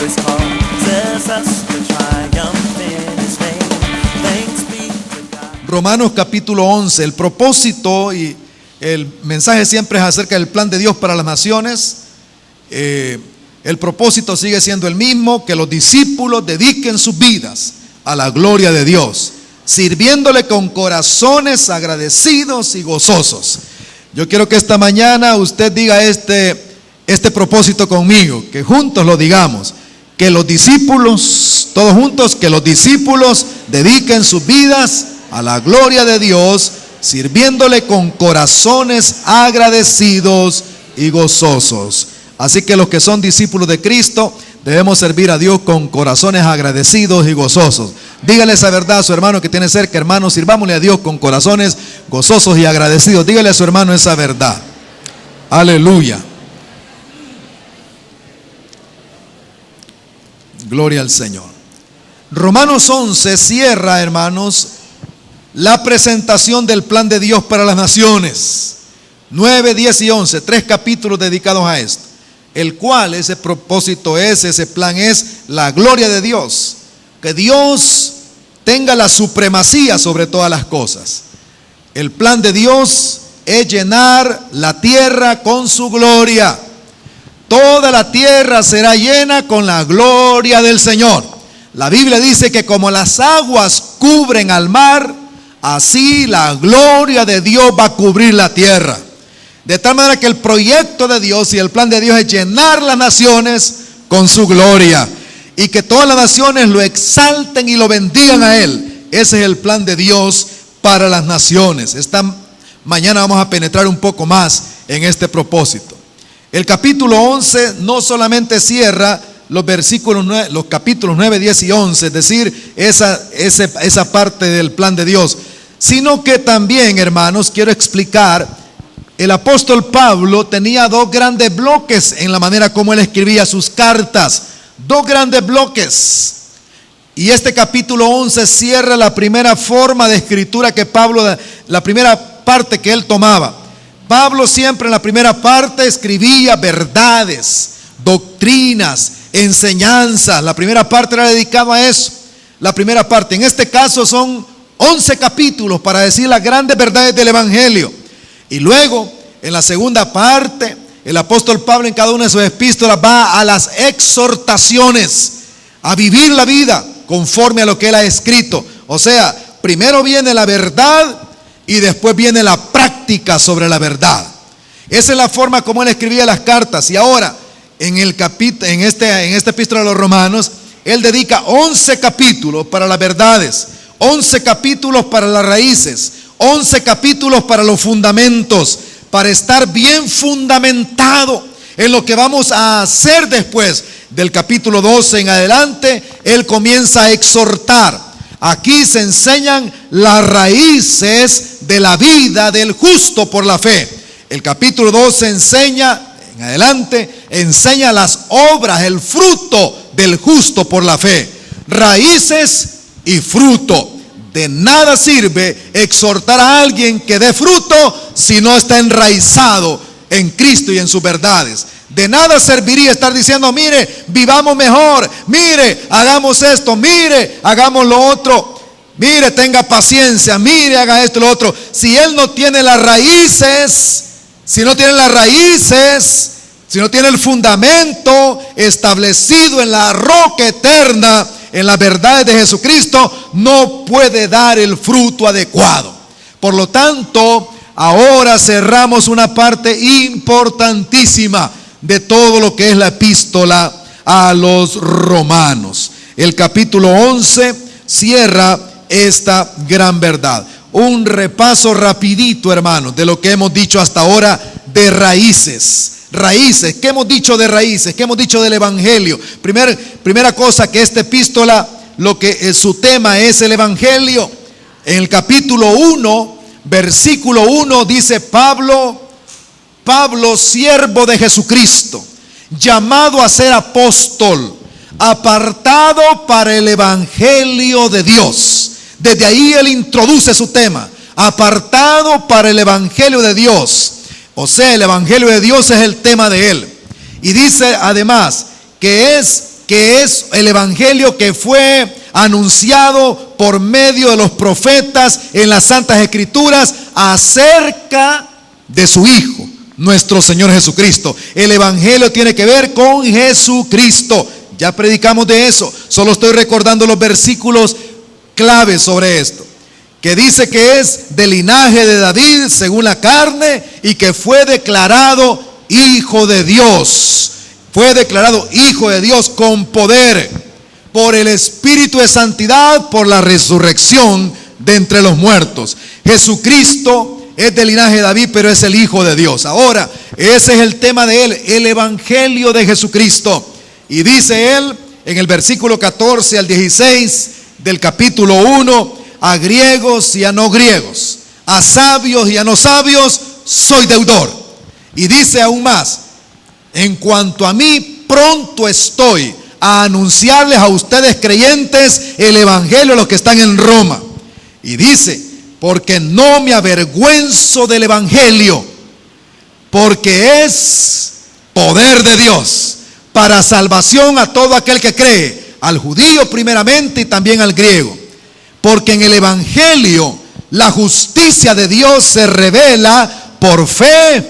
always causes us to triumph in His name. Thanks be to God. Romanos capítulo 11, el propósito y el mensaje siempre es acerca del plan de Dios para las naciones. El propósito sigue siendo el mismo, que los discípulos dediquen sus vidas a la gloria de Dios, sirviéndole con corazones agradecidos y gozosos. Yo quiero que esta mañana usted diga este propósito conmigo, que juntos lo digamos, que los discípulos, todos juntos, que los discípulos dediquen sus vidas a la gloria de Dios, sirviéndole con corazones agradecidos y gozosos. Así que los que son discípulos de Cristo debemos servir a Dios con corazones agradecidos y gozosos. Dígale esa verdad a su hermano que tiene cerca. Hermano, sirvámosle a Dios con corazones gozosos y agradecidos. Dígale a su hermano esa verdad. Aleluya. Gloria al Señor. Romanos 11 cierra, hermanos, la presentación del plan de Dios para las naciones. 9, 10 y 11, 3 capítulos dedicados a esto. El cual, ese propósito es, ese plan es la gloria de Dios. Que Dios tenga la supremacía sobre todas las cosas. El plan de Dios es llenar la tierra con su gloria. Toda la tierra será llena con la gloria del Señor. La Biblia dice que como las aguas cubren al mar, así la gloria de Dios va a cubrir la tierra. De tal manera que el proyecto de Dios y el plan de Dios es llenar las naciones con su gloria. Y que todas las naciones lo exalten y lo bendigan a Él. Ese es el plan de Dios para las naciones. Esta mañana vamos a penetrar un poco más en este propósito. El capítulo 11 no solamente cierra los versículos 9, los capítulos 9, 10 y 11, es decir, esa parte del plan de Dios, sino que también, hermanos, quiero explicar. El apóstol Pablo tenía dos grandes bloques en la manera como él escribía sus cartas. Dos grandes bloques. Y este capítulo 11 cierra la primera forma de escritura que Pablo, la primera parte que él tomaba. Pablo siempre en la primera parte escribía verdades, doctrinas, enseñanzas. La primera parte era dedicada a eso. La primera parte. En este caso son 11 capítulos para decir las grandes verdades del Evangelio. Y luego, en la segunda parte, el apóstol Pablo en cada una de sus epístolas va a las exhortaciones, a vivir la vida conforme a lo que él ha escrito. O sea, primero viene la verdad y después viene la práctica sobre la verdad. Esa es la forma como él escribía las cartas. Y ahora, en esta epístola a los Romanos, él dedica 11 capítulos para las verdades, 11 capítulos para las raíces, 11 capítulos para los fundamentos, para estar bien fundamentado en lo que vamos a hacer después. Del capítulo 12 en adelante, él comienza a exhortar. Aquí se enseñan las raíces de la vida del justo por la fe. El capítulo 12 enseña, en adelante, enseña las obras, el fruto del justo por la fe. Raíces y fruto. De nada sirve exhortar a alguien que dé fruto si no está enraizado en Cristo y en sus verdades. De nada serviría estar diciendo, mire, vivamos mejor, mire, hagamos esto, mire, hagamos lo otro, mire, tenga paciencia, mire, haga esto y lo otro. Si él no tiene las raíces, si no tiene el fundamento establecido en la roca eterna, en las verdades de Jesucristo, no puede dar el fruto adecuado. Por lo tanto, ahora cerramos una parte importantísima de todo lo que es la epístola a los Romanos. El capítulo 11 cierra esta gran verdad. Un repaso rapidito, hermanos, de lo que hemos dicho hasta ahora de raíces. Raíces, ¿qué hemos dicho de raíces? ¿Qué hemos dicho del Evangelio? Primera cosa, que esta epístola, lo que su tema es el Evangelio. En el capítulo 1, versículo 1 dice Pablo, siervo de Jesucristo, llamado a ser apóstol, apartado para el Evangelio de Dios. Desde ahí él introduce su tema, apartado para el Evangelio de Dios. O sea, el Evangelio de Dios es el tema de él. Y dice además que que es el evangelio que fue anunciado por medio de los profetas en las Santas Escrituras acerca de su Hijo, nuestro Señor Jesucristo. El evangelio tiene que ver con Jesucristo. Ya predicamos de eso. Solo estoy recordando los versículos claves sobre esto. Que dice que es del linaje de David según la carne y que fue declarado Hijo de Dios. Fue declarado Hijo de Dios con poder por el Espíritu de santidad, por la resurrección de entre los muertos. Jesucristo es del linaje de David, pero es el Hijo de Dios. Ahora, ese es el tema de él, el evangelio de Jesucristo. Y dice él en el versículo 14 al 16 del capítulo 1, a griegos y a no griegos, a sabios y a no sabios, soy deudor. Y dice aún más, en cuanto a mí, pronto estoy a anunciarles a ustedes creyentes el evangelio a los que están en Roma. Y dice, porque no me avergüenzo del evangelio, porque es poder de Dios para salvación a todo aquel que cree, al judío primeramente y también al griego. Porque en el evangelio la justicia de Dios se revela por fe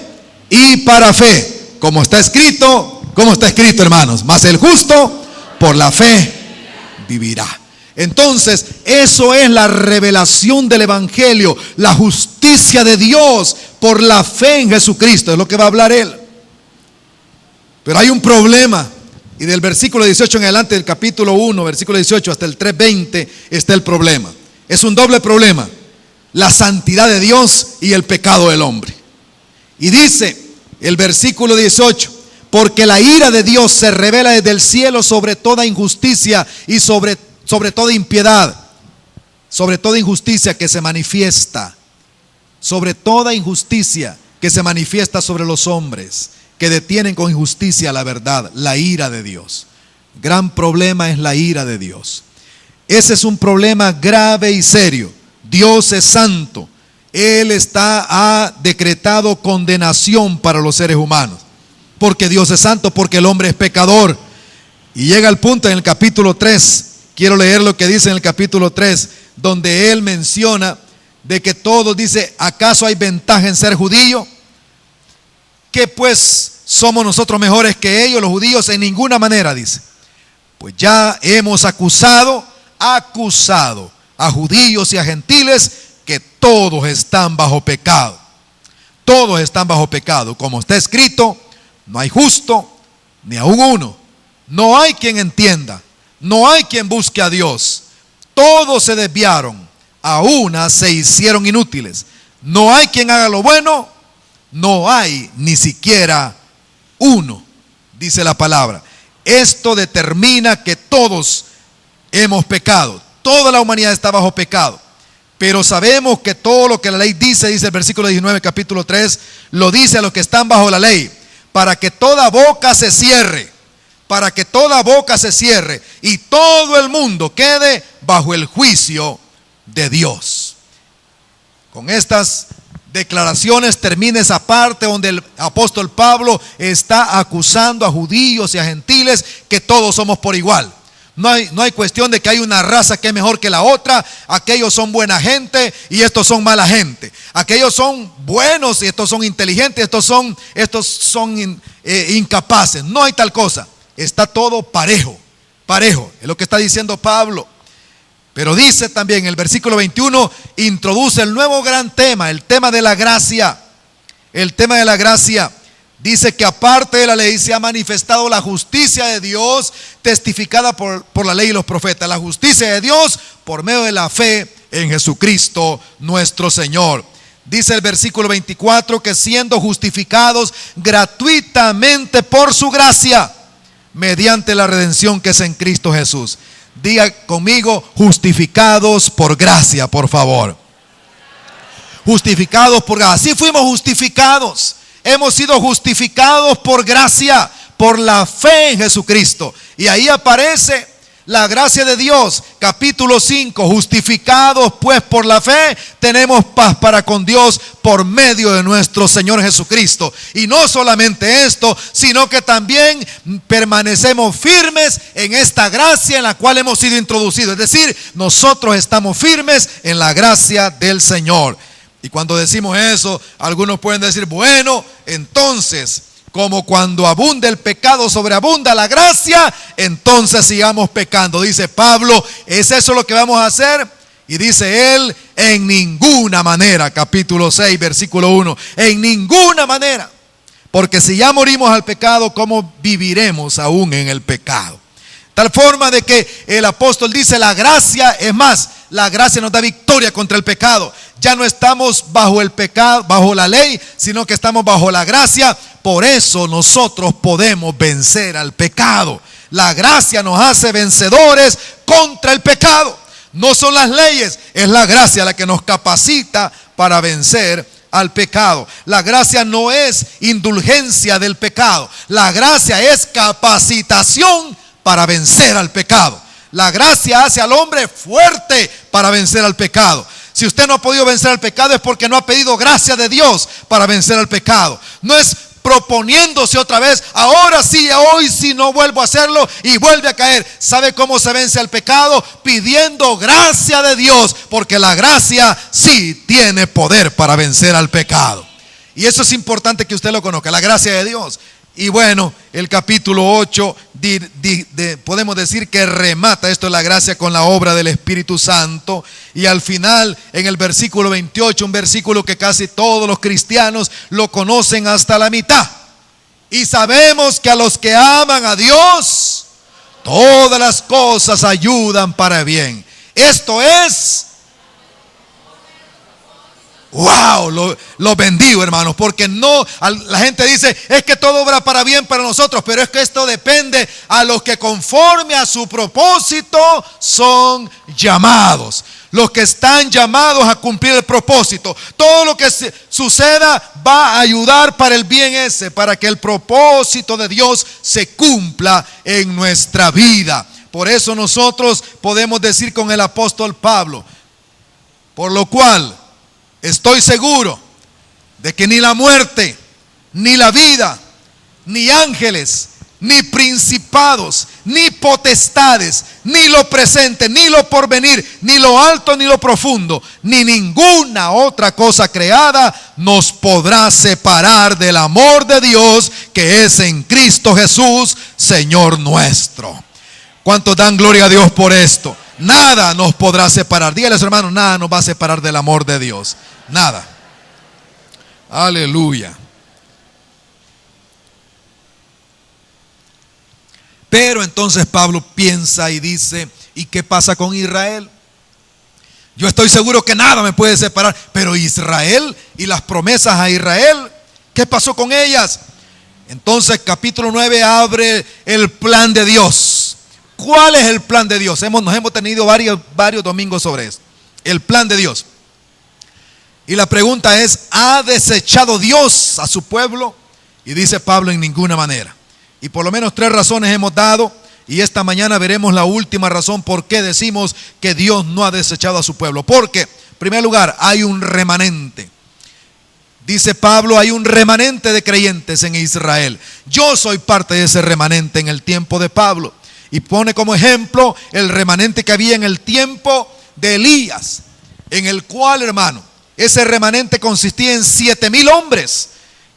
y para fe, como está escrito, hermanos, mas el justo por la fe vivirá. Entonces, eso es la revelación del evangelio, la justicia de Dios por la fe en Jesucristo, es lo que va a hablar él. Pero hay un problema, y del versículo 18 en adelante, del capítulo 1, versículo 18 hasta el 3:20, está el problema. Es un doble problema: la santidad de Dios y el pecado del hombre. Y dice el versículo 18, porque la ira de Dios se revela desde el cielo sobre toda injusticia y sobre toda impiedad, sobre toda injusticia que se manifiesta, sobre toda injusticia que se manifiesta sobre los hombres, que detienen con injusticia la verdad, la ira de Dios. Gran problema es la ira de Dios. Ese es un problema grave y serio. Dios es santo. Él ha decretado condenación para los seres humanos. Porque Dios es santo, porque el hombre es pecador. Y llega el punto en el capítulo 3. Quiero leer lo que dice en el capítulo 3, donde él menciona de que todos, dice, ¿acaso hay ventaja en ser judío? ¿Qué pues somos nosotros mejores que ellos, los judíos? En ninguna manera, dice. Pues ya hemos acusado a judíos y a gentiles que todos están bajo pecado. Todos están bajo pecado. Como está escrito, no hay justo ni aun uno. No hay quien entienda. No hay quien busque a Dios. Todos se desviaron. A una se hicieron inútiles. No hay quien haga lo bueno. No hay ni siquiera uno, dice la palabra. Esto determina que todos hemos pecado. Toda la humanidad está bajo pecado. Pero sabemos que todo lo que la ley dice el versículo 19, capítulo 3, lo dice a los que están bajo la ley, para que toda boca se cierre, para que toda boca se cierre y todo el mundo quede bajo el juicio de Dios. Con estas declaraciones termina esa parte donde el apóstol Pablo está acusando a judíos y a gentiles que todos somos por igual. No hay cuestión de que hay una raza que es mejor que la otra. Aquellos son buena gente y estos son mala gente. Aquellos son buenos y estos son inteligentes. Estos son incapaces. No hay tal cosa. Está todo parejo. Es lo que está diciendo Pablo. Pero dice también el versículo 21, introduce el nuevo gran tema, el tema de la gracia. El tema de la gracia. Dice que aparte de la ley se ha manifestado la justicia de Dios testificada por la ley y los profetas. La justicia de Dios por medio de la fe en Jesucristo nuestro Señor. Dice el versículo 24 que siendo justificados gratuitamente por su gracia, mediante la redención que es en Cristo Jesús. Diga conmigo, justificados por gracia, por favor. Justificados por gracia. Así fuimos justificados. Hemos sido justificados por gracia, por la fe en Jesucristo. Y ahí aparece la gracia de Dios, capítulo 5, justificados pues por la fe, tenemos paz para con Dios por medio de nuestro Señor Jesucristo. Y no solamente esto, sino que también permanecemos firmes en esta gracia en la cual hemos sido introducidos. Es decir, nosotros estamos firmes en la gracia del Señor. Y cuando decimos eso, algunos pueden decir, bueno, entonces, como cuando abunda el pecado, sobreabunda la gracia, entonces sigamos pecando. Dice Pablo, ¿es eso lo que vamos a hacer? Y dice él, en ninguna manera, capítulo 6, versículo 1, en ninguna manera. Porque si ya morimos al pecado, ¿cómo viviremos aún en el pecado? Tal forma de que el apóstol dice, la gracia, es más, la gracia nos da victoria contra el pecado. Ya no estamos bajo el pecado, bajo la ley, sino que estamos bajo la gracia. Por eso nosotros podemos vencer al pecado. La gracia nos hace vencedores contra el pecado. No son las leyes, es la gracia la que nos capacita para vencer al pecado. La gracia no es indulgencia del pecado. La gracia es capacitación para vencer al pecado. La gracia hace al hombre fuerte para vencer al pecado. Si usted no ha podido vencer al pecado es porque no ha pedido gracia de Dios para vencer al pecado. No es proponiéndose otra vez, ahora sí, hoy sí no vuelvo a hacerlo y vuelve a caer. ¿Sabe cómo se vence al pecado? Pidiendo gracia de Dios, porque la gracia sí tiene poder para vencer al pecado. Y eso es importante que usted lo conozca, la gracia de Dios. Y bueno, el capítulo 8 podemos decir que remata esto de la gracia con la obra del Espíritu Santo. Y al final, en el versículo 28, un versículo que casi todos los cristianos lo conocen hasta la mitad. Y sabemos que a los que aman a Dios, todas las cosas ayudan para bien. Esto es... wow, lo bendigo, hermanos, porque no, la gente dice, es que todo obra para bien para nosotros, pero es que esto depende a los que conforme a su propósito son llamados. Los que están llamados a cumplir el propósito. Todo lo que suceda va a ayudar para el bien ese, para que el propósito de Dios se cumpla en nuestra vida. Por eso nosotros podemos decir con el apóstol Pablo, por lo cual estoy seguro de que ni la muerte, ni la vida, ni ángeles, ni principados, ni potestades, ni lo presente, ni lo porvenir, ni lo alto, ni lo profundo, ni ninguna otra cosa creada nos podrá separar del amor de Dios que es en Cristo Jesús, Señor nuestro. ¿Cuántos dan gloria a Dios por esto? Nada nos podrá separar. Dígale a su hermano, nada nos va a separar del amor de Dios. Nada. Aleluya. Pero entonces Pablo piensa y dice, ¿y qué pasa con Israel? Yo estoy seguro que nada me puede separar, pero Israel y las promesas a Israel, ¿qué pasó con ellas? Entonces capítulo 9 abre el plan de Dios. ¿Cuál es el plan de Dios? Nos hemos tenido varios domingos sobre eso. El plan de Dios. Y la pregunta es, ¿ha desechado Dios a su pueblo? Y dice Pablo, en ninguna manera. Y por lo menos 3 razones hemos dado. Y esta mañana veremos la última razón por qué decimos que Dios no ha desechado a su pueblo. Porque, en primer lugar, hay un remanente. Dice Pablo, hay un remanente de creyentes en Israel. Yo soy parte de ese remanente en el tiempo de Pablo. Y pone como ejemplo el remanente que había en el tiempo de Elías, en el cual, hermano, ese remanente consistía en 7,000 hombres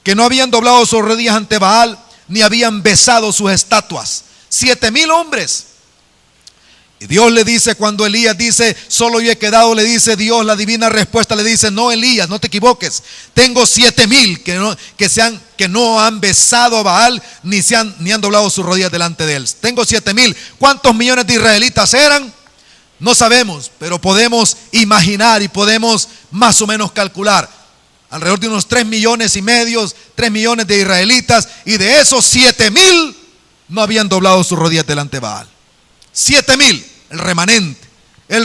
que no habían doblado sus rodillas ante Baal, ni habían besado sus estatuas. 7,000 hombres. Y Dios le dice, cuando Elías dice, solo yo he quedado, le dice Dios, la divina respuesta le dice, no, Elías, no te equivoques. Tengo 7,000 que no han besado a Baal, ni han doblado sus rodillas delante de él. Tengo 7,000. ¿Cuántos millones de israelitas eran? No sabemos, pero podemos imaginar y podemos más o menos calcular. Alrededor de unos 3,5 millones, 3 millones de israelitas, y de esos 7,000 no habían doblado sus rodillas delante de Baal. 7,000, el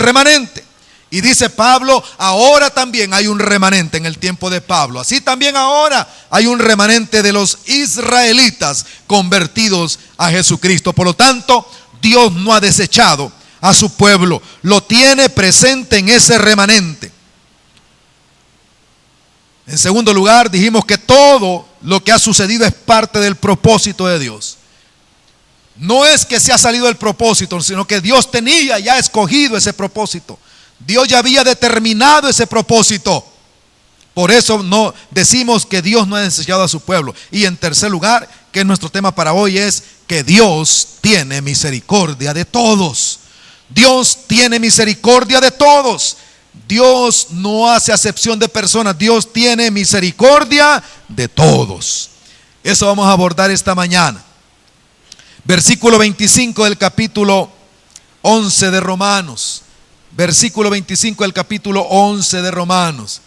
remanente. Y dice Pablo, ahora también hay un remanente en el tiempo de Pablo. Así también ahora hay un remanente de los israelitas convertidos a Jesucristo. Por lo tanto, Dios no ha desechado a su pueblo, lo tiene presente en ese remanente. En segundo lugar, dijimos que todo lo que ha sucedido es parte del propósito de Dios. No es que se ha salido del propósito, sino que Dios tenía ya escogido ese propósito. Dios ya había determinado ese propósito. Por eso no decimos que Dios no ha desechado a su pueblo. Y en tercer lugar, que es nuestro tema para hoy, es que Dios tiene misericordia de todos. Dios tiene misericordia de todos. Dios no hace acepción de personas. Dios tiene misericordia de todos. Eso vamos a abordar esta mañana. Versículo 25 del capítulo 11 de Romanos. Versículo 25 del capítulo 11 de Romanos.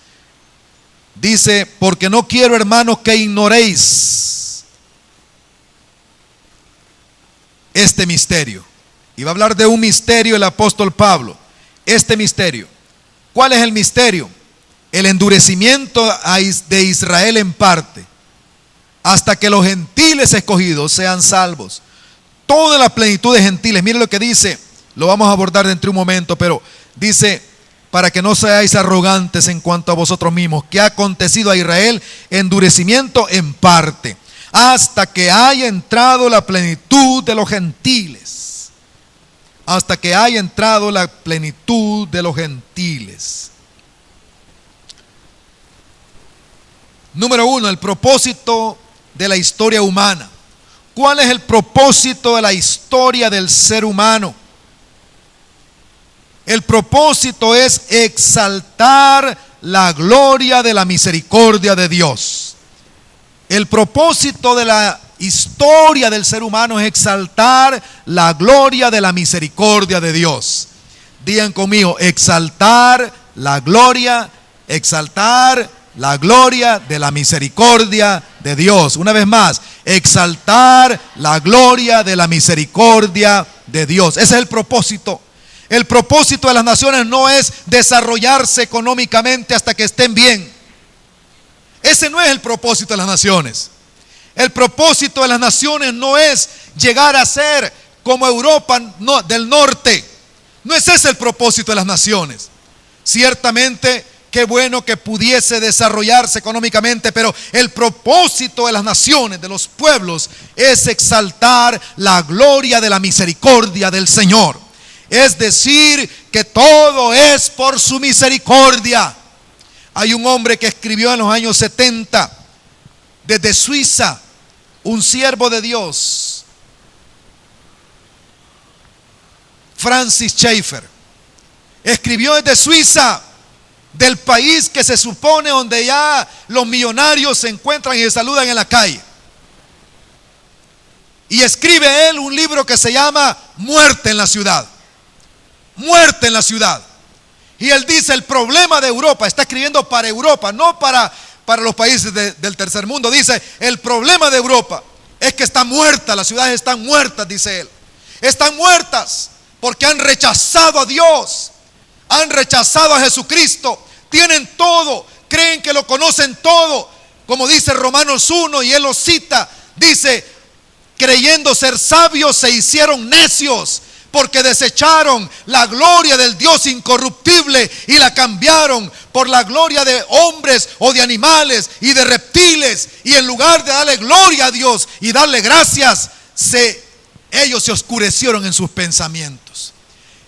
Dice: porque no quiero, hermanos, que ignoréis este misterio. Y va a hablar de un misterio el apóstol Pablo. Este misterio. ¿Cuál es el misterio? El endurecimiento de Israel en parte, hasta que los gentiles escogidos sean salvos. Toda la plenitud de gentiles. Miren lo que dice. Lo vamos a abordar dentro de un momento, pero dice: para que no seáis arrogantes en cuanto a vosotros mismos, que ha acontecido a Israel endurecimiento en parte, hasta que haya entrado la plenitud de los gentiles. Hasta que haya entrado la plenitud de los gentiles. Número uno, el propósito de la historia humana. ¿Cuál es el propósito de la historia del ser humano? El propósito es exaltar la gloria de la misericordia de Dios. El propósito de la historia del ser humano es exaltar la gloria de la misericordia de Dios. Digan conmigo: exaltar la gloria de la misericordia de Dios. Una vez más, exaltar la gloria de la misericordia de Dios. Ese es el propósito. El propósito de las naciones no es desarrollarse económicamente hasta que estén bien. Ese no es el propósito de las naciones. El propósito de las naciones no es llegar a ser como Europa del norte. No es ese el propósito de las naciones. Ciertamente, qué bueno que pudiese desarrollarse económicamente, pero el propósito de las naciones, de los pueblos, es exaltar la gloria de la misericordia del Señor. Es decir, que todo es por su misericordia. Hay un hombre que escribió en los años 70, desde Suiza, un siervo de Dios, Francis Schaeffer. Escribió desde Suiza, del país que se supone donde ya los millonarios se encuentran y se saludan en la calle. Y escribe él un libro que se llama Muerte en la ciudad. Muerte en la ciudad. Y él dice: el problema de Europa, está escribiendo para Europa, no para los países del tercer mundo. Dice: el problema de Europa es que está muerta, las ciudades están muertas, dice él. Están muertas porque han rechazado a Dios, han rechazado a Jesucristo. Tienen todo, creen que lo conocen todo. Como dice Romanos 1, y él lo cita, dice: creyendo ser sabios se hicieron necios, porque desecharon la gloria del Dios incorruptible y la cambiaron por la gloria de hombres o de animales y de reptiles. Y en lugar de darle gloria a Dios y darle gracias, ellos se oscurecieron en sus pensamientos.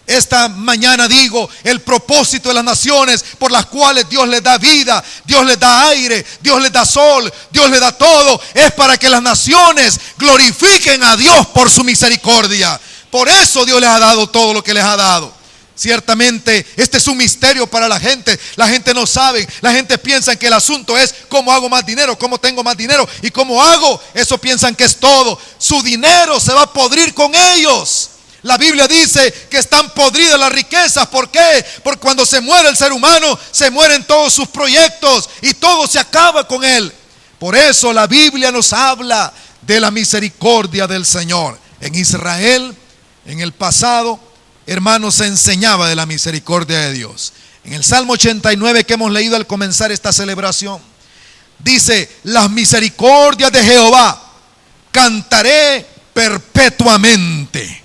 Esta mañana digo: el propósito de las naciones por las cuales Dios les da vida, Dios les da aire, Dios les da sol, Dios les da todo, es para que las naciones glorifiquen a Dios por su misericordia. Por eso Dios les ha dado todo lo que les ha dado. Ciertamente este es un misterio para la gente. La gente no sabe, la gente piensa que el asunto es cómo hago más dinero, cómo tengo más dinero y cómo hago. Eso piensan que es todo. Su dinero se va a podrir con ellos. La Biblia dice que están podridas las riquezas. ¿Por qué? Porque cuando se muere el ser humano, se mueren todos sus proyectos y todo se acaba con él. Por eso la Biblia nos habla de la misericordia del Señor. En Israel, en el pasado, hermanos, se enseñaba de la misericordia de Dios. En el Salmo 89 que hemos leído al comenzar esta celebración, dice: las misericordias de Jehová cantaré perpetuamente.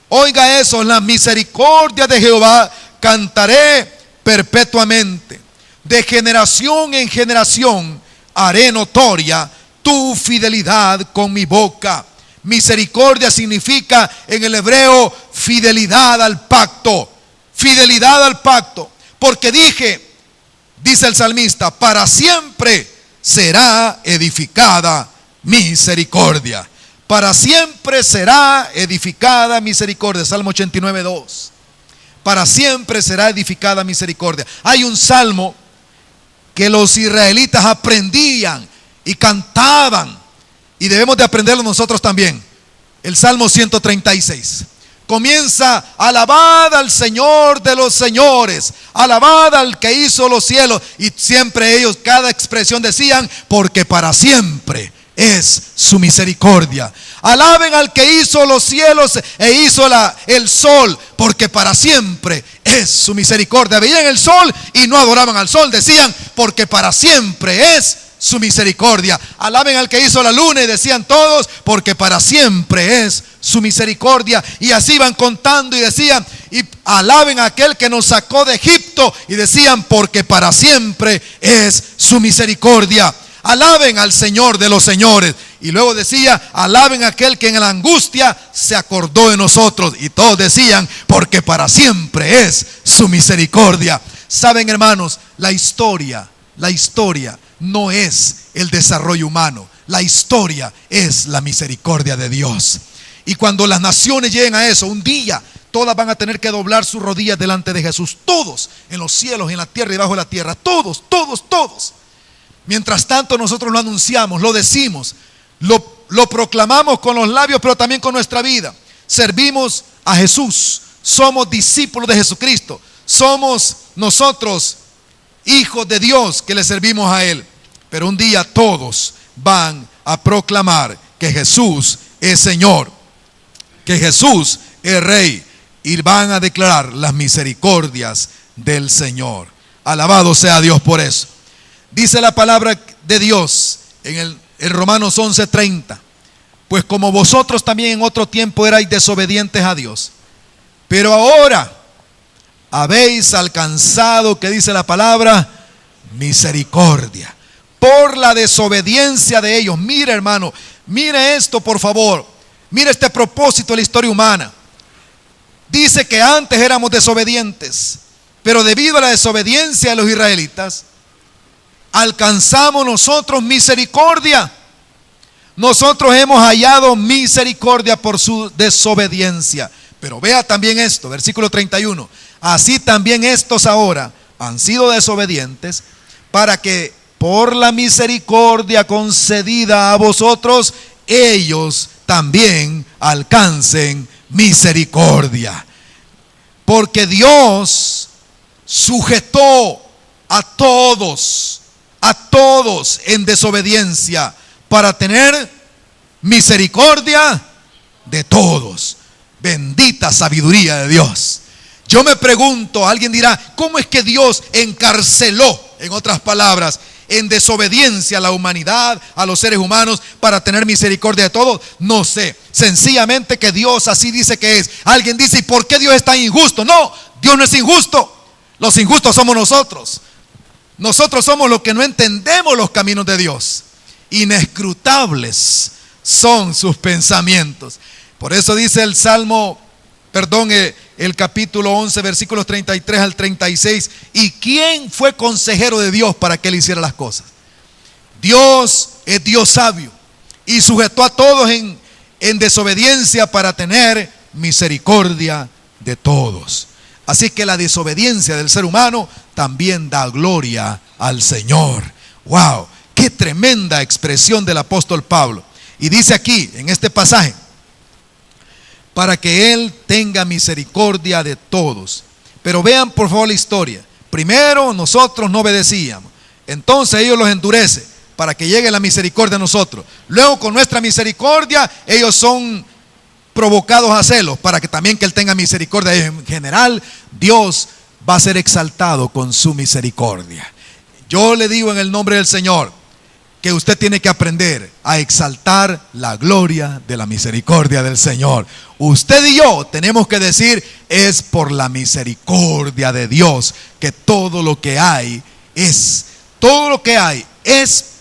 Oiga eso: las misericordias de Jehová cantaré perpetuamente. De generación en generación haré notoria tu fidelidad con mi boca. Misericordia significa en el hebreo fidelidad al pacto. Fidelidad al pacto. Porque dice el salmista, para siempre será edificada misericordia. Para siempre será edificada misericordia. Salmo 89:2. Para siempre será edificada misericordia. Hay un salmo que los israelitas aprendían y cantaban, y debemos de aprenderlo nosotros también. El Salmo 136 comienza: alabad al Señor de los señores, alabad al que hizo los cielos. Y siempre ellos, cada expresión decían: porque para siempre es su misericordia. Alaben al que hizo los cielos e hizo el sol, porque para siempre es su misericordia. Veían el sol y no adoraban al sol, decían: porque para siempre es su misericordia. Alaben al que hizo la luna, y decían todos: porque para siempre es su misericordia. Y así iban contando y decían: y alaben a aquel que nos sacó de Egipto, y decían: porque para siempre es su misericordia. Alaben al Señor de los señores. Y luego decía: alaben a aquel que en la angustia se acordó de nosotros. Y todos decían: porque para siempre es su misericordia. Saben, hermanos, la historia no es el desarrollo humano. La historia es la misericordia de Dios. Y cuando las naciones lleguen a eso, un día todas van a tener que doblar sus rodillas delante de Jesús. Todos, en los cielos, en la tierra y debajo de la tierra. Todos. Mientras tanto, nosotros lo anunciamos, lo decimos, lo proclamamos con los labios, pero también con nuestra vida. Servimos a Jesús. Somos discípulos de Jesucristo. Somos nosotros hijos de Dios que le servimos a Él. Pero un día todos van a proclamar que Jesús es Señor, que Jesús es Rey, y van a declarar las misericordias del Señor. Alabado sea Dios por eso. Dice la palabra de Dios en Romanos 11:30: pues como vosotros también en otro tiempo erais desobedientes a Dios, pero ahora habéis alcanzado, ¿qué dice la palabra? Misericordia por la desobediencia de ellos. Mire, hermano, mire esto, por favor. Mire este propósito de la historia humana. Dice que antes éramos desobedientes, pero debido a la desobediencia de los israelitas, alcanzamos nosotros misericordia. Nosotros hemos hallado misericordia por su desobediencia. Pero vea también esto, versículo 31: así también estos ahora han sido desobedientes, para que por la misericordia concedida a vosotros, ellos también alcancen misericordia. Porque Dios sujetó a todos en desobediencia, para tener misericordia de todos. Bendita sabiduría de Dios. Yo me pregunto, alguien dirá: ¿cómo es que Dios encarceló, en otras palabras, en desobediencia a la humanidad, a los seres humanos, para tener misericordia de todos? No sé, sencillamente que Dios así dice que es. Alguien dice: ¿y por qué Dios es tan injusto? No, Dios no es injusto. Los injustos somos nosotros. Nosotros somos los que no entendemos los caminos de Dios. Inescrutables son sus pensamientos. Por eso dice el capítulo 11, versículos 33 al 36: ¿y quién fue consejero de Dios para que él hiciera las cosas? Dios es Dios sabio, y sujetó a todos en desobediencia para tener misericordia de todos. Así que la desobediencia del ser humano también da gloria al Señor. ¡Wow! ¡Qué tremenda expresión del apóstol Pablo! Y dice aquí, en este pasaje: para que Él tenga misericordia de todos. Pero vean por favor la historia. Primero nosotros no obedecíamos, entonces ellos los endurece para que llegue la misericordia a nosotros. Luego, con nuestra misericordia, ellos son provocados a celos, para que también que Él tenga misericordia. En general, Dios va a ser exaltado con su misericordia. Yo le digo en el nombre del Señor que usted tiene que aprender a exaltar la gloria de la misericordia del Señor. Usted y yo tenemos que decir: es por la misericordia de Dios que todo lo que hay es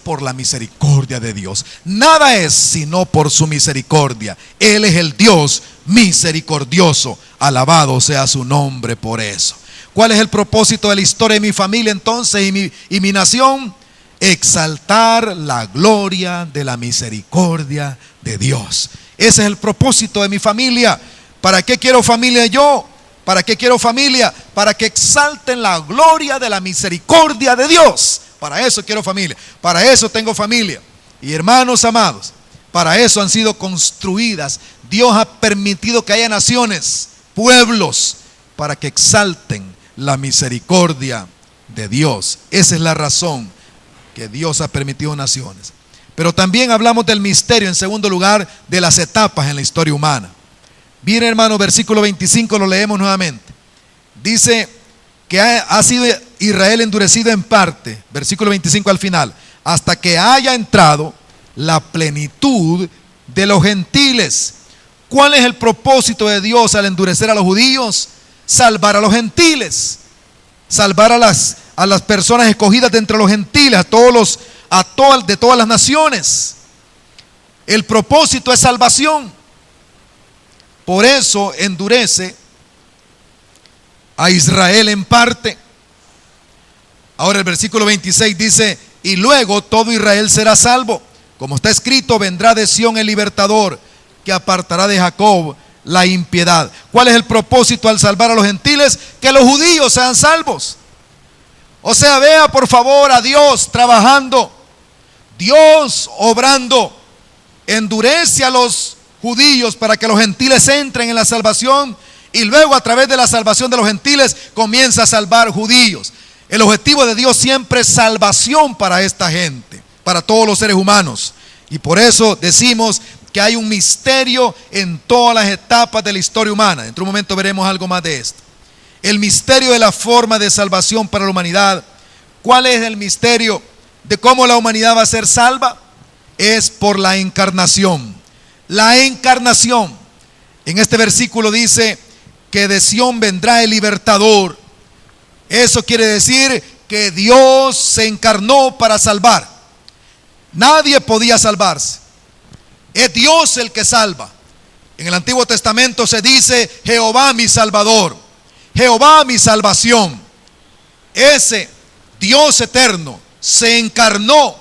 por la misericordia de Dios. Nada es sino por su misericordia. Él es el Dios misericordioso. Alabado sea su nombre por eso. ¿Cuál es el propósito de la historia de mi familia entonces y mi nación? Exaltar la gloria de la misericordia de Dios. Ese es el propósito de mi familia. ¿Para qué quiero familia yo? ¿Para qué quiero familia? Para que exalten la gloria de la misericordia de Dios. Para eso quiero familia. Para eso tengo familia. Y hermanos amados, para eso han sido construidas. Dios ha permitido que haya naciones, pueblos, para que exalten la misericordia de Dios. Esa es la razón que Dios ha permitido naciones. Pero también hablamos del misterio, en segundo lugar, de las etapas en la historia humana. Bien, hermano, versículo 25 lo leemos nuevamente. Dice que ha sido Israel endurecido en parte, versículo 25 al final, hasta que haya entrado la plenitud de los gentiles. ¿Cuál es el propósito de Dios al endurecer a los judíos? Salvar a los gentiles, salvar a las personas escogidas de entre los gentiles, de todas las naciones. El propósito es salvación. Por eso endurece a Israel en parte. Ahora el versículo 26 dice: y luego todo Israel será salvo. Como está escrito, vendrá de Sión el libertador, que apartará de Jacob la impiedad. ¿Cuál es el propósito al salvar a los gentiles? Que los judíos sean salvos. O sea, vea por favor a Dios trabajando, Dios obrando. Endurece a los judíos para que los gentiles entren en la salvación, y luego a través de la salvación de los gentiles comienza a salvar judíos. El objetivo de Dios siempre es salvación para esta gente, para todos los seres humanos. Y por eso decimos que hay un misterio en todas las etapas de la historia humana. Dentro de un momento veremos algo más de esto. El misterio de la forma de salvación para la humanidad. ¿Cuál es el misterio de cómo la humanidad va a ser salva? Es por la encarnación. La encarnación. En este versículo dice que de Sión vendrá el libertador. Eso quiere decir que Dios se encarnó para salvar. Nadie podía salvarse. Es Dios el que salva. En el Antiguo Testamento se dice: Jehová mi salvador, Jehová mi salvación. Ese Dios eterno se encarnó,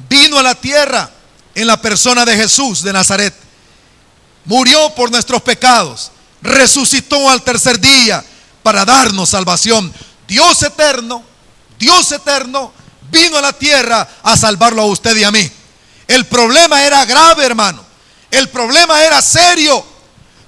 vino a la tierra en la persona de Jesús de Nazaret. Murió por nuestros pecados, resucitó al tercer día para darnos salvación. Dios eterno vino a la tierra a salvarlo a usted y a mí. El problema era grave, hermano. El problema era serio.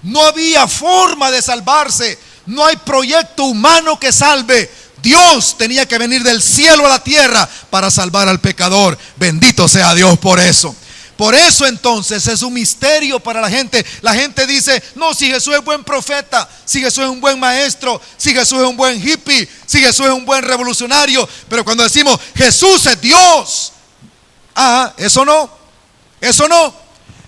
No había forma de salvarse. No hay proyecto humano que salve. Dios tenía que venir del cielo a la tierra para salvar al pecador. Bendito sea Dios por eso. Por eso entonces es un misterio para la gente. La gente dice: no, si Jesús es buen profeta, si Jesús es un buen maestro, si Jesús es un buen hippie, si Jesús es un buen revolucionario. Pero cuando decimos Jesús es Dios, eso no.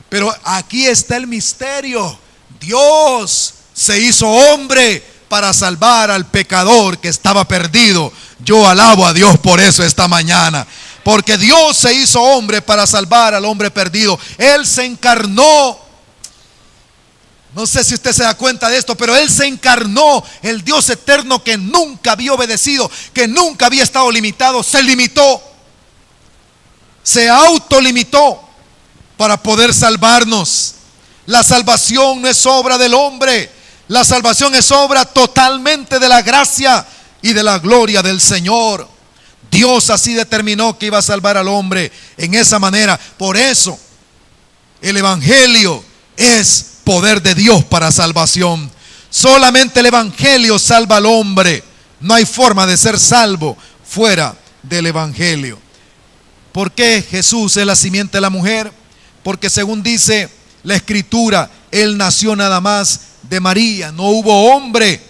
Pero aquí está el misterio. Dios se hizo hombre para salvar al pecador que estaba perdido. Yo alabo a Dios por eso esta mañana. Porque Dios se hizo hombre para salvar al hombre perdido. Él se encarnó. No sé si usted se da cuenta de esto, pero Él se encarnó. El Dios eterno que nunca había obedecido, que nunca había estado limitado, se limitó. Se autolimitó para poder salvarnos. La salvación no es obra del hombre. La salvación es obra totalmente de la gracia y de la gloria del Señor. Dios así determinó que iba a salvar al hombre en esa manera. Por eso el evangelio es poder de Dios para salvación. Solamente el evangelio salva al hombre. No hay forma de ser salvo fuera del evangelio. ¿Por qué Jesús es la simiente de la mujer? Porque según dice la escritura, Él nació nada más de María. No hubo hombre.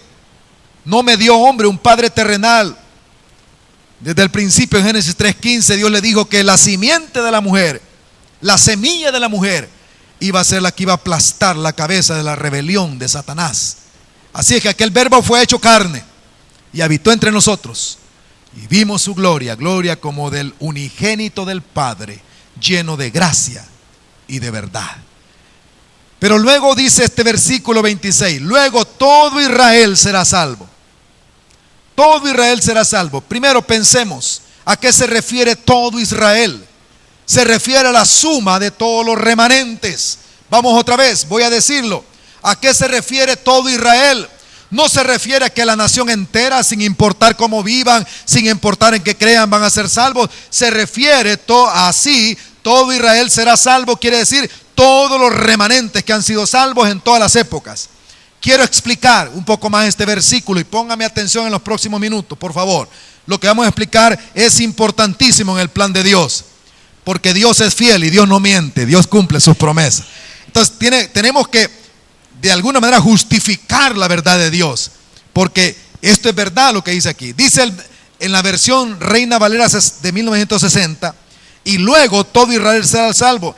No me dio hombre, un padre terrenal. Desde el principio en Génesis 3:15 Dios le dijo que la simiente de la mujer, la semilla de la mujer, iba a ser la que iba a aplastar la cabeza de la rebelión de Satanás. Así es que aquel verbo fue hecho carne y habitó entre nosotros. y vimos su gloria, gloria como del unigénito del Padre, lleno de gracia y de verdad. Pero luego dice este versículo 26, luego todo Israel será salvo. Todo Israel será salvo. Primero pensemos, ¿a qué se refiere todo Israel? Se refiere a la suma de todos los remanentes. Vamos otra vez, voy a decirlo. ¿A qué se refiere todo Israel? No se refiere a que la nación entera, sin importar cómo vivan, sin importar en qué crean, van a ser salvos. Se refiere así, todo Israel será salvo, quiere decir todos los remanentes que han sido salvos en todas las épocas. Quiero explicar un poco más este versículo y póngame atención en los próximos minutos, por favor. Lo que vamos a explicar es importantísimo en el plan de Dios, porque Dios es fiel y Dios no miente, Dios cumple sus promesas. Entonces tenemos que de alguna manera justificar la verdad de Dios, porque esto es verdad lo que dice aquí. Dice en la versión Reina Valera de 1960, y luego todo Israel será salvo.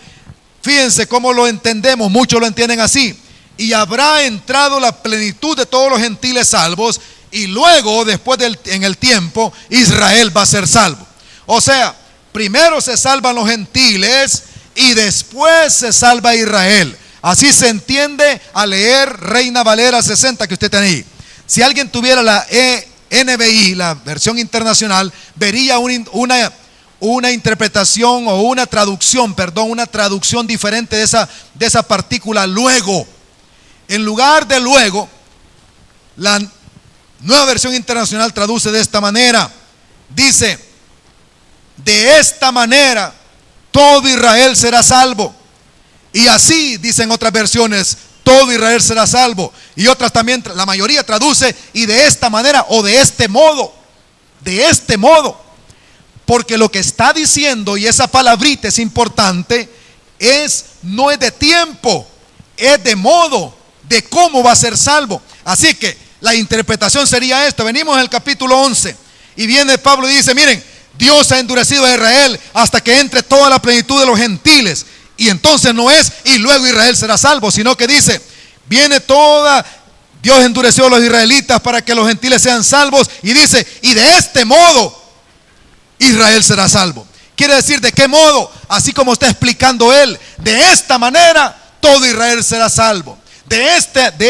Fíjense cómo lo entendemos, muchos lo entienden así. Y habrá entrado la plenitud de todos los gentiles salvos, y luego, después en el tiempo, Israel va a ser salvo. O sea, primero se salvan los gentiles y después se salva Israel. Así se entiende al leer Reina Valera 60 que usted tiene ahí. Si alguien tuviera la NBI, la versión internacional, vería una interpretación o una traducción diferente de esa partícula luego. En lugar de luego, la nueva versión internacional traduce de esta manera. Dice, de esta manera todo Israel será salvo. Y así dicen otras versiones, todo Israel será salvo. Y otras también, la mayoría traduce, y de esta manera o de este modo. De este modo. Porque lo que está diciendo, y esa palabrita es importante, no es de tiempo, es de modo, de cómo va a ser salvo. Así que la interpretación sería esto. Venimos en el capítulo 11 y viene Pablo y dice, miren, Dios ha endurecido a Israel hasta que entre toda la plenitud de los gentiles. Y entonces no es, y luego Israel será salvo, sino que dice, Dios endureció a los israelitas para que los gentiles sean salvos, y dice, y de este modo Israel será salvo. Quiere decir, ¿de qué modo? Así como está explicando él, de esta manera todo Israel será salvo. De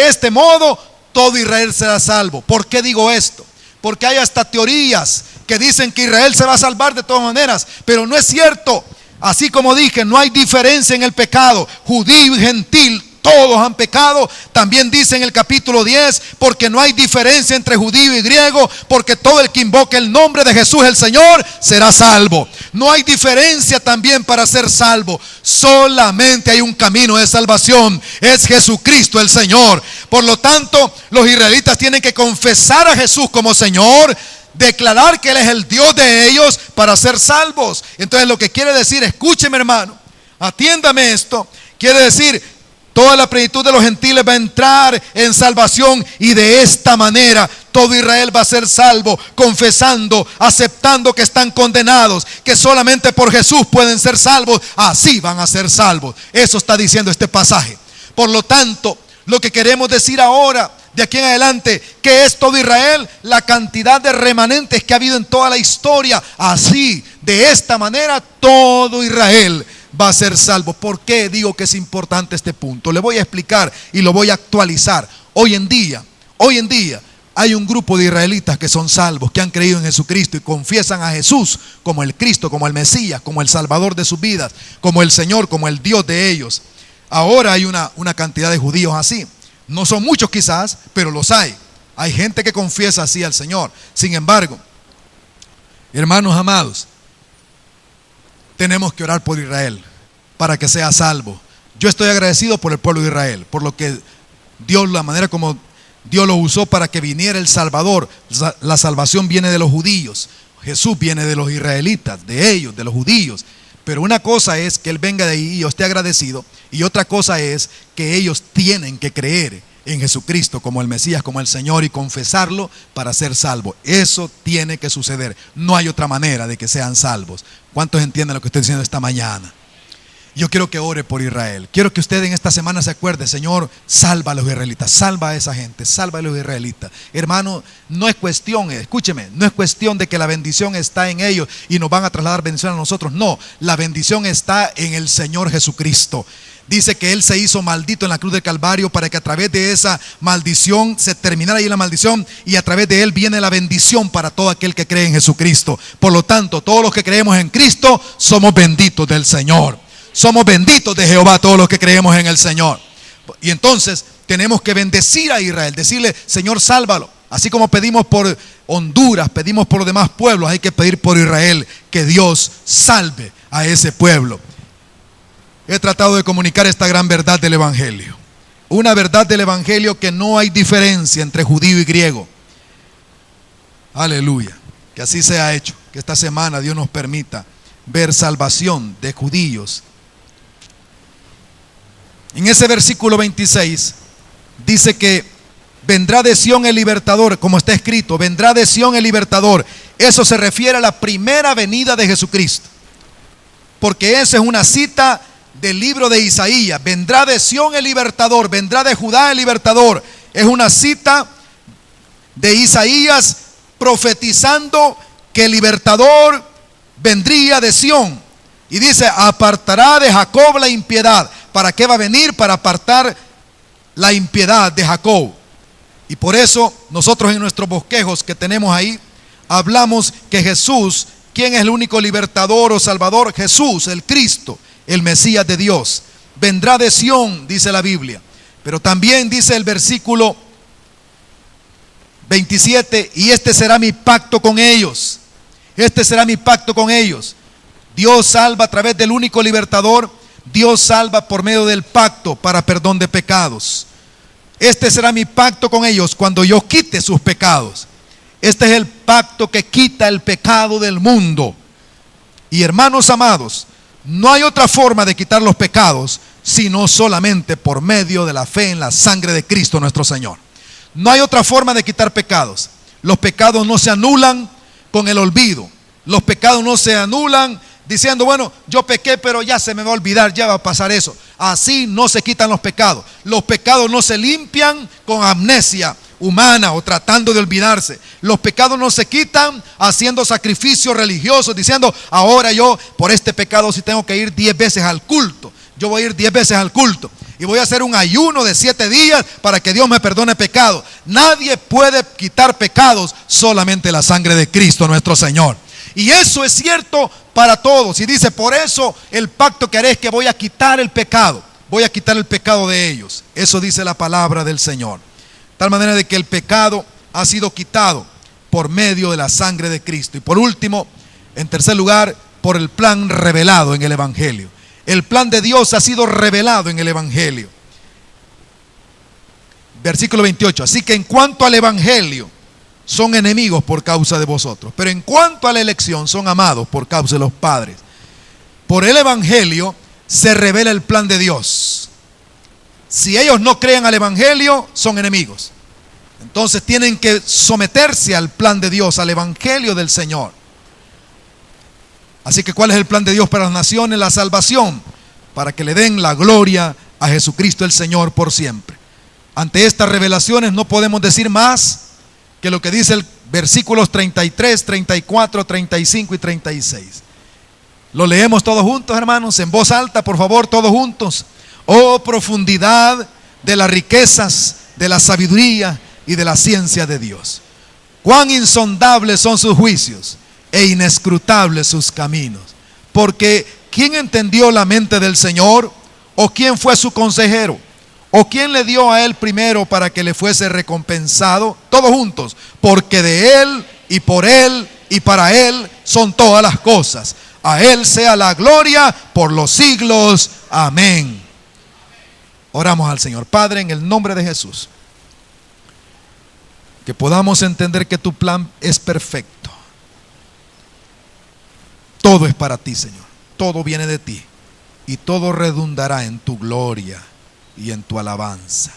este modo todo Israel será salvo. ¿Por qué digo esto? Porque hay hasta teorías que dicen que Israel se va a salvar de todas maneras, pero no es cierto. Así como dije, no hay diferencia en el pecado, judío y gentil, todos han pecado. También dice en el capítulo 10, porque no hay diferencia entre judío y griego, porque todo el que invoque el nombre de Jesús el Señor será salvo. No hay diferencia también para ser salvo, solamente hay un camino de salvación, es Jesucristo el Señor. Por lo tanto, los israelitas tienen que confesar a Jesús como Señor, declarar que Él es el Dios de ellos para ser salvos. Entonces lo que quiere decir, escúcheme hermano, atiéndame esto, quiere decir, toda la plenitud de los gentiles va a entrar en salvación, y de esta manera todo Israel va a ser salvo, confesando, aceptando que están condenados, que solamente por Jesús pueden ser salvos, así van a ser salvos. Eso está diciendo este pasaje. Por lo tanto, lo que queremos decir ahora, de aquí en adelante, ¿qué es todo Israel? La cantidad de remanentes que ha habido en toda la historia. Así, de esta manera, todo Israel va a ser salvo. ¿Por qué digo que es importante este punto? Le voy a explicar y lo voy a actualizar. Hoy en día, hay un grupo de israelitas que son salvos, que han creído en Jesucristo y confiesan a Jesús como el Cristo, como el Mesías, como el Salvador de sus vidas, como el Señor, como el Dios de ellos. Ahora hay una cantidad de judíos así. No son muchos quizás, pero los hay. Hay gente que confiesa así al Señor. Sin embargo, hermanos amados, tenemos que orar por Israel para que sea salvo. Yo estoy agradecido por el pueblo de Israel, por lo que Dios, la manera como Dios lo usó para que viniera el Salvador. La salvación viene de los judíos, Jesús viene de los israelitas, de ellos, de los judíos. Pero una cosa es que Él venga de ahí y yo esté agradecido, y otra cosa es que ellos tienen que creer en Jesucristo como el Mesías, como el Señor, y confesarlo para ser salvos. Eso tiene que suceder. No hay otra manera de que sean salvos. ¿Cuántos entienden lo que estoy diciendo esta mañana? Yo quiero que ore por Israel. Quiero que usted en esta semana se acuerde: Señor, salva a los israelitas, salva a esa gente, salva a los israelitas. Hermano, no es cuestión, escúcheme, no es cuestión de que la bendición está en ellos y nos van a trasladar bendición a nosotros. No, la bendición está en el Señor Jesucristo. Dice que Él se hizo maldito en la cruz del Calvario para que a través de esa maldición se terminara ahí la maldición, y a través de Él viene la bendición para todo aquel que cree en Jesucristo. Por lo tanto, todos los que creemos en Cristo somos benditos del Señor. Somos benditos de Jehová todos los que creemos en el Señor. Y entonces tenemos que bendecir a Israel, decirle: Señor, sálvalo. Así como pedimos por Honduras, pedimos por los demás pueblos, hay que pedir por Israel, que Dios salve a ese pueblo. He tratado de comunicar esta gran verdad del Evangelio. Una verdad del Evangelio: que no hay diferencia entre judío y griego. Aleluya. Que así sea hecho. Que esta semana Dios nos permita ver salvación de judíos. En ese versículo 26 dice que vendrá de Sión el libertador, como está escrito: vendrá de Sión el libertador. Eso se refiere a la primera venida de Jesucristo, porque esa es una cita del libro de Isaías. Vendrá de Sión el libertador, vendrá de Judá el libertador. Es una cita de Isaías profetizando que el libertador vendría de Sión. Y dice: apartará de Jacob la impiedad. ¿Para qué va a venir? Para apartar la impiedad de Jacob. Y por eso nosotros en nuestros bosquejos que tenemos ahí hablamos que Jesús, ¿quién es el único libertador o salvador? Jesús, el Cristo, el Mesías de Dios. Vendrá de Sión, dice la Biblia. Pero también dice el versículo 27: y este será mi pacto con ellos. Este será mi pacto con ellos. Dios salva a través del único libertador. Dios salva por medio del pacto para perdón de pecados. Este será mi pacto con ellos cuando yo quite sus pecados. Este es el pacto que quita el pecado del mundo. Y hermanos amados, no hay otra forma de quitar los pecados sino solamente por medio de la fe en la sangre de Cristo nuestro Señor. No hay otra forma de quitar pecados. Los pecados no se anulan con el olvido. Los pecados no se anulan diciendo: bueno, yo pequé, pero ya se me va a olvidar, ya va a pasar eso. Así no se quitan los pecados. Los pecados no se limpian con amnesia humana o tratando de olvidarse. Los pecados no se quitan haciendo sacrificios religiosos, diciendo: ahora yo por este pecado sí tengo que ir 10 veces al culto. Yo voy a ir 10 veces al culto y voy a hacer un ayuno de 7 días para que Dios me perdone pecado. Nadie puede quitar pecados, solamente la sangre de Cristo nuestro Señor. Y eso es cierto para todos. Y dice: por eso el pacto que haré es que voy a quitar el pecado. Voy a quitar el pecado de ellos. Eso dice la palabra del Señor. De tal manera de que el pecado ha sido quitado por medio de la sangre de Cristo. Y por último, en tercer lugar, por el plan revelado en el Evangelio. El plan de Dios ha sido revelado en el Evangelio. Versículo 28. Así que en cuanto al Evangelio, son enemigos por causa de vosotros, pero en cuanto a la elección, son amados por causa de los padres. Por el Evangelio se revela el plan de Dios. Si ellos no creen al Evangelio, son enemigos. Entonces tienen que someterse al plan de Dios, al Evangelio del Señor. Así que ¿cuál es el plan de Dios para las naciones? La salvación, para que le den la gloria a Jesucristo el Señor por siempre. Ante estas revelaciones no podemos decir más que lo que dice el versículos 33, 34, 35 y 36. Lo leemos todos juntos, hermanos, en voz alta, por favor, todos juntos. Oh profundidad de las riquezas, de la sabiduría y de la ciencia de Dios. Cuán insondables son sus juicios e inescrutables sus caminos. Porque ¿quién entendió la mente del Señor? ¿O quién fue su consejero? ¿O quién le dio a él primero para que le fuese recompensado? Todos juntos. Porque de él y por él y para él son todas las cosas. A él sea la gloria por los siglos. Amén. Oramos al Señor. Padre, en el nombre de Jesús, que podamos entender que tu plan es perfecto. Todo es para ti, Señor. Todo viene de ti. Y todo redundará en tu gloria y en tu alabanza.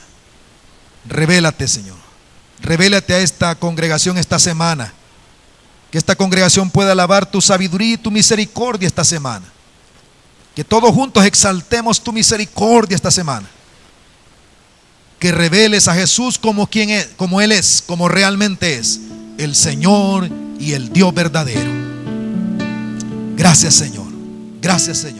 Revélate, Señor. Revélate a esta congregación esta semana. Que esta congregación pueda alabar tu sabiduría y tu misericordia esta semana. Que todos juntos exaltemos tu misericordia esta semana. Que reveles a Jesús como quien es, como Él es, como realmente es, el Señor y el Dios verdadero. Gracias, Señor. Gracias, Señor.